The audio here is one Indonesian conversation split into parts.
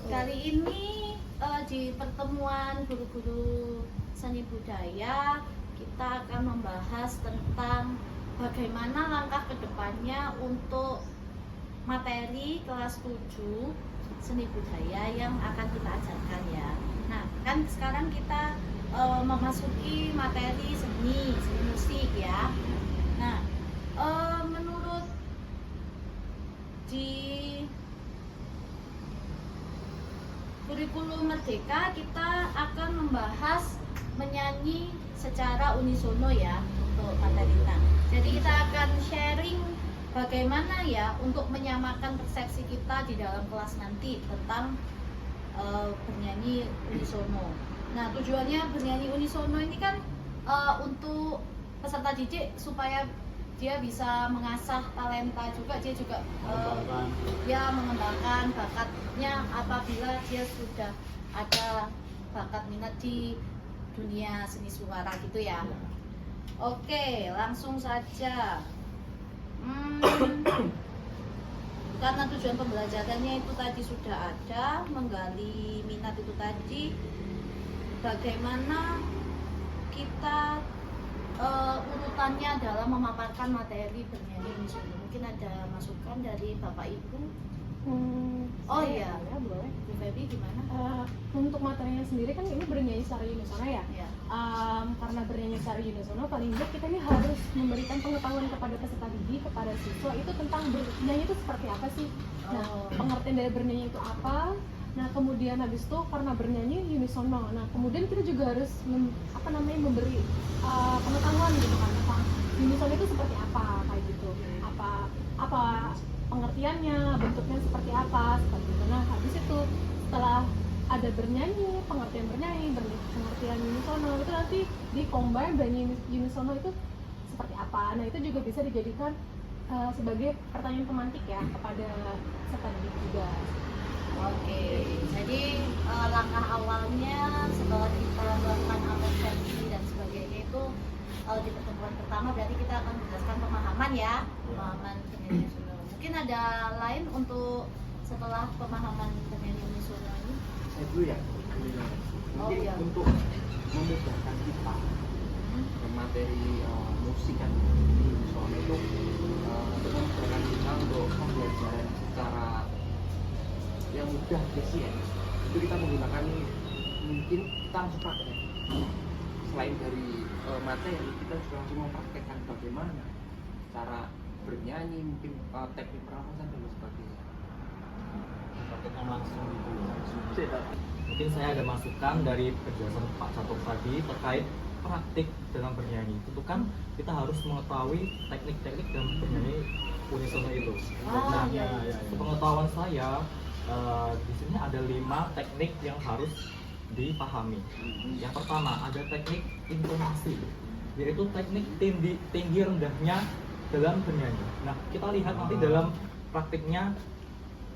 Kali ini di pertemuan guru-guru seni budaya kita akan membahas tentang bagaimana langkah kedepannya untuk materi kelas 7 seni budaya yang akan kita ajarkan ya. Nah, kan sekarang kita memasuki materi seni musik ya. Nah, menurut di kurikulum Merdeka kita akan membahas menyanyi secara unisono ya untuk materi. Nah, jadi kita akan sharing bagaimana ya untuk menyamakan persepsi kita di dalam kelas nanti tentang bernyanyi unisono. Nah, tujuannya bernyanyi unisono ini kan untuk peserta didik supaya dia bisa mengasah talenta juga, dia juga mengembangkan bakatnya apabila dia sudah ada bakat minat di dunia seni suara gitu ya. Oke, langsung saja. Karena tujuan pembelajarannya itu tadi sudah ada, menggali minat itu tadi, bagaimana kita urutannya dalam memaparkan materi bernyanyi unisono. Mungkin ada masukan dari Bapak Ibu? Oh iya, ya boleh. Bu Febi gimana? Untuk materinya sendiri kan ini bernyanyi secara unisono ya. Ya. Karena bernyanyi secara unisono, paling tidak kita ini harus memberikan pengetahuan kepada peserta didik, kepada siswa itu tentang bernyanyi itu seperti apa sih. Nah, pengertian dari bernyanyi itu apa. Nah, kemudian habis itu karena bernyanyi unisono. Nah, kemudian kita juga harus memberi pengetahuan gitu kan tentang unisono itu seperti apa kayak gitu. Apa pengertiannya, bentuknya seperti apa, seperti itu. Nah, habis itu setelah ada bernyanyi, pengertian bernyanyi, pengertian unisono itu nanti di-combine bernyanyi unisono itu seperti apa. Nah, itu juga bisa dijadikan sebagai pertanyaan pemantik ya kepada peserta didik juga. Oke, jadi langkah awalnya setelah kita melakukan apresiasi dan sebagainya itu di pertemuan pertama berarti kita akan menjelaskan pemahaman ya, pemahaman bernyanyi unisono. Mungkin ada lain untuk setelah pemahaman bernyanyi unisono ini? Saya dulu ya. Mungkin iya. untuk memudahkan kita materi musik kan unisono itu untuk memudahkan kita untuk pembelajaran secara yang mudah sih ya. Itu kita menggunakan mungkin kita langsung praktek. Selain dari materi, kita juga langsung mempraktekkan bagaimana cara bernyanyi, mungkin teknik pernafasan dan sebagainya. Praktekkan langsung gitu. Mungkin saya ada masukan dari penjelasan Pak Catur tadi terkait praktik dalam bernyanyi. Itu kan kita harus mengetahui teknik-teknik dalam bernyanyi unisono itu. Nah, sepengetahuan saya di sini ada 5 teknik yang harus dipahami. Yang pertama ada teknik intonasi, yaitu teknik tinggi rendahnya dalam bernyanyi. Nah, kita lihat nanti dalam praktiknya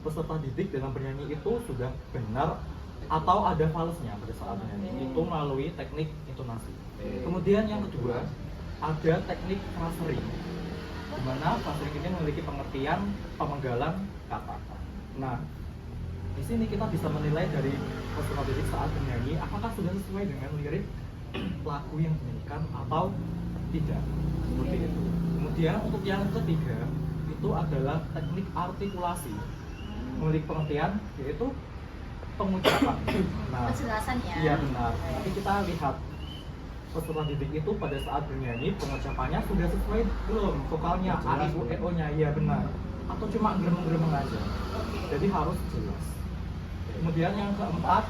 peserta didik dalam bernyanyi itu sudah benar atau ada falsnya pada saat bernyanyi. Itu melalui teknik intonasi. Kemudian yang kedua ada teknik frasering, di mana frasering ini memiliki pengertian pemenggalan kata. Nah, di sini kita bisa menilai dari peserta didik saat bernyanyi apakah sudah sesuai dengan lirik lagu yang dinyanyikan atau tidak. Seperti itu. Kemudian untuk yang ketiga itu adalah teknik artikulasi, memiliki pengertian yaitu pengucapan. Nah, penjelasan ya. Iya benar. Nanti kita lihat peserta didik itu pada saat bernyanyi pengucapannya sudah sesuai belum, vokalnya a i u e o nya iya benar atau cuma geremeng-geremeng aja. Jadi harus jelas. Kemudian yang keempat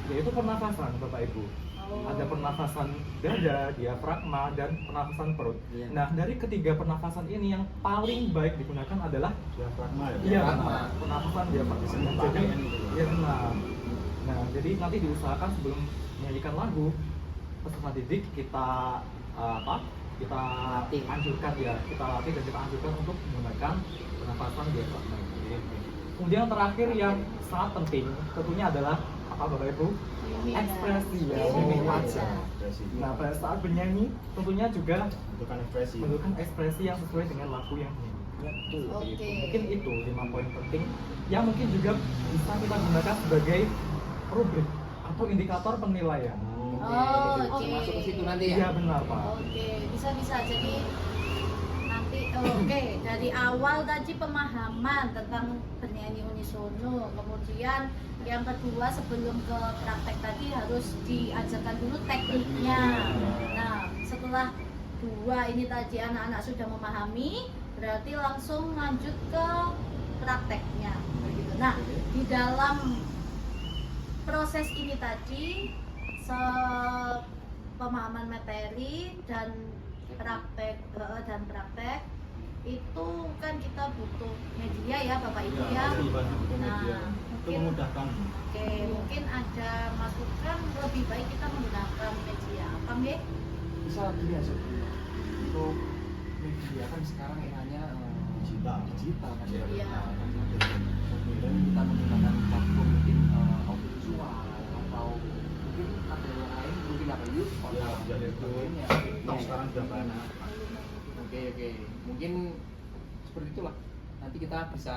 yaitu pernafasan Bapak Ibu. Ada pernafasan dada, diafragma, dan pernafasan perut. Nah, dari ketiga pernafasan ini yang paling baik digunakan adalah Diafragma ya. iya, pernafasan diafragma. Jadi, iya benar. Nah, jadi nanti diusahakan sebelum menyanyikan lagu, peserta didik kita kita anjurkan ya, kita latih dan kita anjurkan untuk menggunakan pernafasan diafragma. Kemudian yang terakhir yang sangat penting tentunya adalah apa Bapak Ibu? Ini ya. Ekspresi ya, Oh, mimik iya. wajah. Nah, pada saat bernyanyi tentunya juga Menentukan ekspresi. menunjukkan ekspresi yang sesuai dengan lagu yang dinyanyikan. Oke. Mungkin itu 5 poin penting yang mungkin juga bisa kita gunakan sebagai rubrik atau indikator penilaian. Oh, Oke, oke. masuk ke situ nanti Iya ya. benar Pak. Oke, bisa jadi nanti oke dari awal tadi pemahaman tentang bernyanyi unisono, kemudian yang kedua sebelum ke praktek tadi harus diajarkan dulu tekniknya. Nah, setelah dua ini tadi anak-anak sudah memahami, berarti langsung lanjut ke prakteknya. Begitu. Nah, di dalam proses ini tadi pemahaman materi dan praktek itu kan kita butuh media ya Bapak Ibu ya. Nah, Itu mungkin memudahkan. oke, mungkin ada masukan lebih baik kita menggunakan media apa nggih? Bisa gini aja. Untuk media kan sekarang eranya digital kan ya. Iya. Kemudian kita menggunakan platform mungkin audiovisual atau mungkin ada yang lain mungkin apa YouTube Ya, atau jadi itu sebagainya. TikTok sekarang sudah banyak. Oke, mungkin seperti itulah. Nanti kita bisa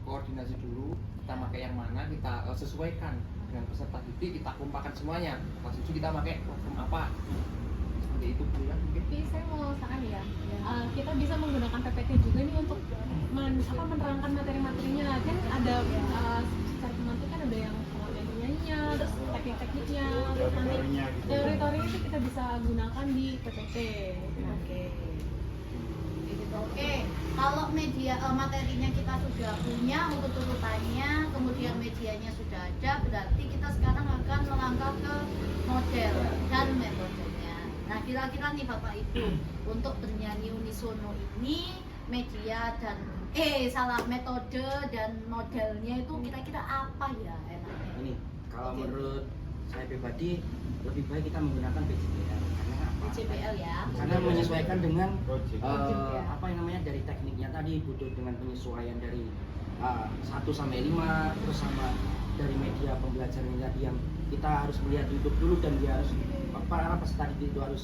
koordinasi dulu, kita pakai yang mana, kita sesuaikan dengan peserta didik, kita kumpulkan semuanya. Pas itu kita pakai platform apa. Seperti itu Bu, ya mungkin. Tapi saya mau saran ya, kita bisa menggunakan PPT juga nih untuk menerangkan materi-materinya. Kan ada secara teman kan ada yang pengertiannya, terus teknik-tekniknya, terus nanti Teori-teorinya gitu. teori-teorinya itu kita bisa gunakan di PPT. Oke. Gitu. Oke, kalau media materinya kita sudah punya untuk urutannya, kemudian medianya sudah ada, berarti kita sekarang akan melangkah ke model dan metodenya. Nah, kira-kira nih Bapak Ibu, untuk bernyanyi unisono ini media dan metode dan modelnya itu kira-kira apa ya enaknya? Ini kalau Oke. menurut saya pribadi lebih baik kita menggunakan PJBL karena apa? JBL ya. Karena menyesuaikan dengan Project. Ya. apa yang namanya dari tekniknya tadi butuh dengan penyesuaian dari 1 sampai 5 terus sama dari media pembelajaran tadi yang kita harus melihat YouTube dulu dan dia harus para peserta didik itu harus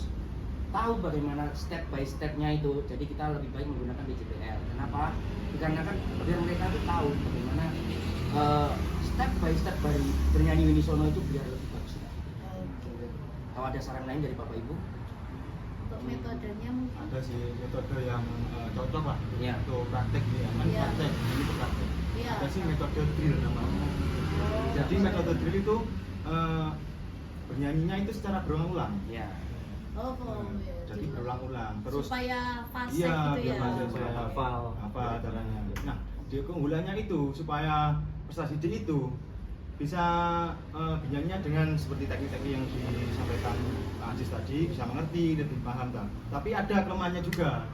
tahu bagaimana step by stepnya itu. Jadi kita lebih baik menggunakan BJBL. Kenapa? Dikarenakan biar mereka tuh tahu bagaimana step by step dari bernyanyi unisono itu biar lebih bagus. Oke. Kalau ada saran lain dari Bapak Ibu? Untuk metodenya mungkin. Ada sih metode yang cocok lah Iya. untuk praktek nih, kan Iya. praktek ini tuh praktek. Iya. Ada sih metode drill namanya. Jadi metode drill itu bernyanyinya itu secara berulang-ulang. Ya. Oh, ya. Jadi berulang-ulang terus supaya fase iya gitu biar ya. fase Supaya saya hafal. apa caranya. Nah, di keunggulannya itu supaya peserta didik itu bisa bernyanyinya dengan seperti teknik-teknik yang disampaikan Pak Ajis tadi, bisa mengerti, lebih paham kan. Tapi ada kelemahannya juga.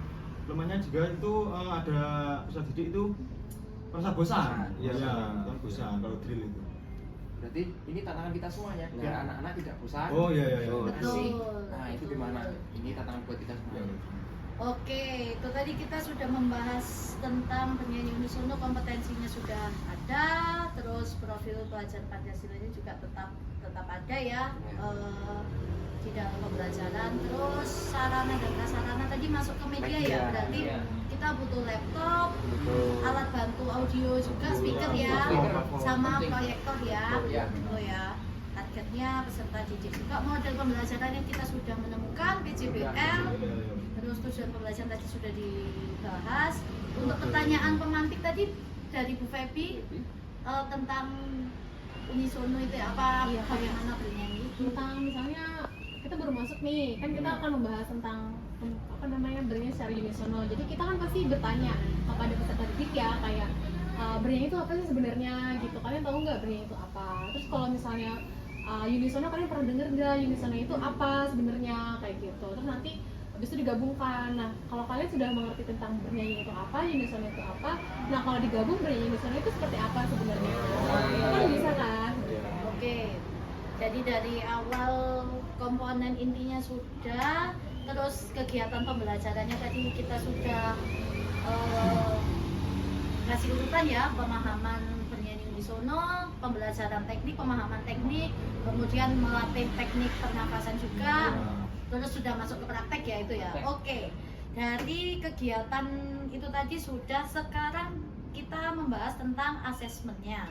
Kelemahannya juga itu ada peserta didik itu merasa bosan. Iya, Iya, bosan. bosan kalau drill itu. Berarti ini tantangan kita semuanya biar Nah. anak-anak tidak bosan. Oh iya iya iya. Oh, Asik. Betul. Nah, itu gimana? Ini tantangan buat kita semua. Iya. Oke, itu tadi kita sudah membahas tentang penyanyi unisono, kompetensinya sudah ada, terus profil pelajar Pancasilanya juga tetap ada ya di dalam pembelajaran. Terus sarana dan prasarana tadi masuk ke media ya, Media, berarti iya. kita butuh laptop, Betul. alat bantu audio juga, speaker ya, Speaker. sama Penting. proyektor ya. Iya. Oh ya, targetnya peserta didik juga. Model pembelajaran yang kita sudah menemukan PJBL, terus tujuan pembelajaran tadi sudah dibahas. Untuk pertanyaan pemantik tadi dari Bu Febi tentang unisono itu ya, apa Iya, bagaimana bernyanyi itu? Tentang misalnya kita baru masuk nih, kan kita akan membahas tentang apa namanya bernyanyi secara unisono. Jadi kita kan pasti bertanya kepada peserta didik ya, kayak bernyanyi itu apa sih sebenarnya gitu. Kalian tahu nggak bernyanyi itu apa? Terus kalau misalnya unisono, kalian pernah dengar nggak unisono itu apa sebenarnya kayak gitu. Terus nanti habis itu digabungkan. Nah, kalau kalian sudah mengerti tentang bernyanyi itu apa, unisono itu apa, nah kalau digabung bernyanyi unisono itu seperti apa sebenarnya? Kan bisa kan? Oke, jadi dari awal komponen intinya sudah, terus kegiatan pembelajarannya tadi kita sudah kasih urutan ya, pemahaman bernyanyi unisono, pembelajaran teknik, pemahaman teknik, kemudian melatih teknik pernafasan juga. Terus sudah masuk ke praktek ya itu ya. Oke. Dari kegiatan itu tadi sudah, sekarang kita membahas tentang asesmennya,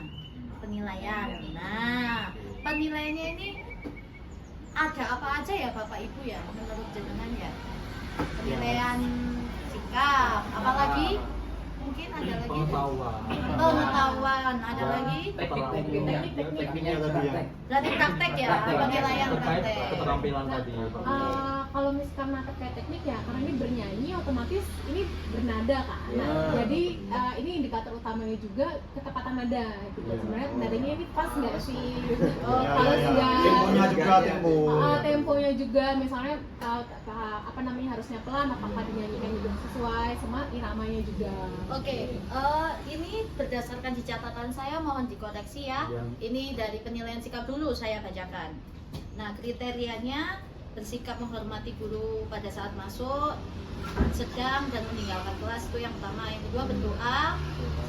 penilaian. Nah, penilaiannya ini ada apa aja ya Bapak Ibu ya menurut jenengan ya? Penilaian sikap, apalagi mungkin ada lagi pengetahuan, ada lagi Tekniknya tadi ya. berarti praktek ya, penilaian terkait praktek. keterampilan tadi. Kalau misalkan terkait teknik ya, karena ini bernyanyi otomatis ini bernada kan. Nah, jadi ini indikator utamanya juga ketepatan nada gitu. Sebenarnya nadanya ini pas nggak sih? Kalau sudah Temponya juga tempo. temponya juga misalnya apa namanya harusnya pelan, apakah dinyanyikan juga sesuai sama iramanya juga. Oke, ini berdasarkan di catatan saya, mohon dikoreksi ya. Ini dari penilaian sikap dulu saya bacakan. Nah, kriterianya bersikap menghormati guru pada saat masuk, sedang dan meninggalkan kelas, itu yang pertama. Yang kedua, berdoa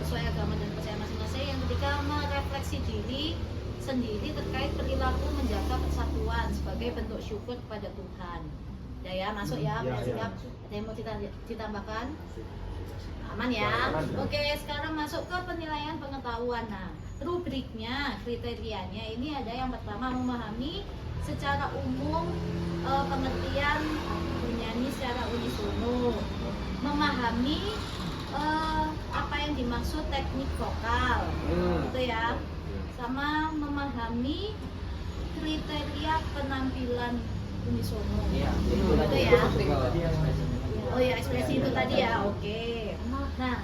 sesuai agama dan kepercayaan masing-masing. Yang ketiga, merefleksi diri sendiri terkait perilaku menjaga persatuan sebagai bentuk syukur kepada Tuhan. Ya, masuk ya, bersikap. Ada yang mau ditambahkan? Aman ya? Oke, sekarang masuk ke penilaian pengetahuan. Nah, rubriknya, kriterianya ini ada yang pertama, memahami secara umum pengertian bernyanyi secara unisono, memahami apa yang dimaksud teknik vokal, gitu ya, sama memahami kriteria penampilan unisono, gitu ya. Oh ya, ekspresi itu tadi ya, oke. Nah,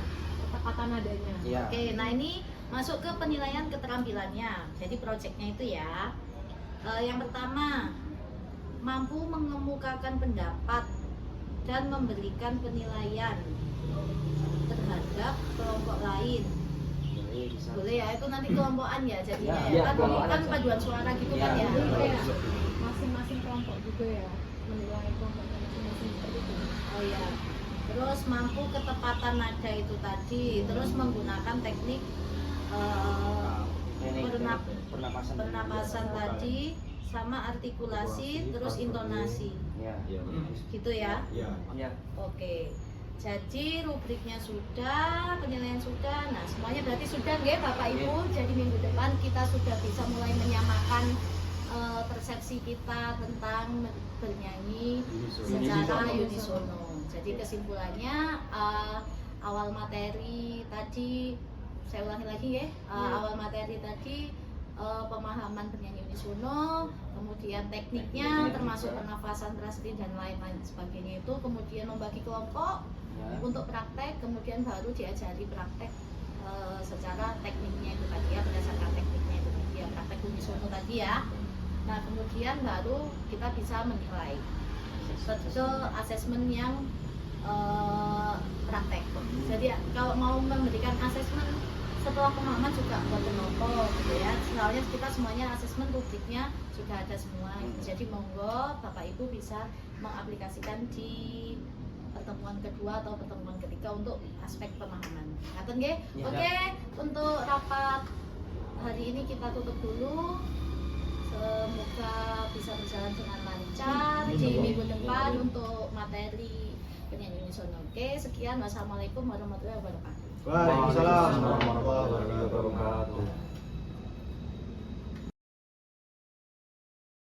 Ketepatan nadanya. oke, nah ini masuk ke penilaian keterampilannya. Jadi proyeknya itu ya, yang pertama, mampu mengemukakan pendapat dan memberikan penilaian terhadap kelompok lain. Boleh ya, itu nanti kelompokan ya jadinya ya, kan paduan suara gitu kan ya. Kayak masing-masing kelompok juga ya, menilai kelompoknya masing-masing seperti itu. Oh ya, terus mampu ketepatan nada itu tadi, terus menggunakan teknik pernapasan tadi, sama artikulasi, terus intonasi, gitu ya. Oke, jadi rubriknya sudah, penilaian sudah. Nah, semuanya berarti sudah nggih Bapak Ibu. Jadi minggu depan kita sudah bisa mulai menyamakan persepsi kita tentang bernyanyi secara unisono. Jadi kesimpulannya, awal materi tadi, saya ulangi lagi ya, awal materi tadi pemahaman bernyanyi unisono, kemudian tekniknya termasuk pernafasan, transkrip dan lain-lain sebagainya itu, kemudian membagi kelompok untuk praktek, kemudian baru diajari praktek secara tekniknya itu tadi ya, berdasarkan tekniknya itu tadi ya, praktek unisono tadi ya. Nah, kemudian baru kita bisa menilai betul asesmen yang praktek. Jadi kalau mau memberikan asesmen setelah pemahaman juga buat nopo gitu ya. Soalnya kita semuanya asesmen rubriknya sudah ada semua. Jadi monggo Bapak Ibu bisa mengaplikasikan di pertemuan kedua atau pertemuan ketiga untuk aspek pemahaman. Ngaten nggih? Oke, untuk rapat hari ini kita tutup dulu. Semoga bisa berjalan dengan lancar di minggu depan untuk materi penyanyi unisono. Oke, sekian. Wassalamualaikum warahmatullahi wabarakatuh. Waalaikumsalam.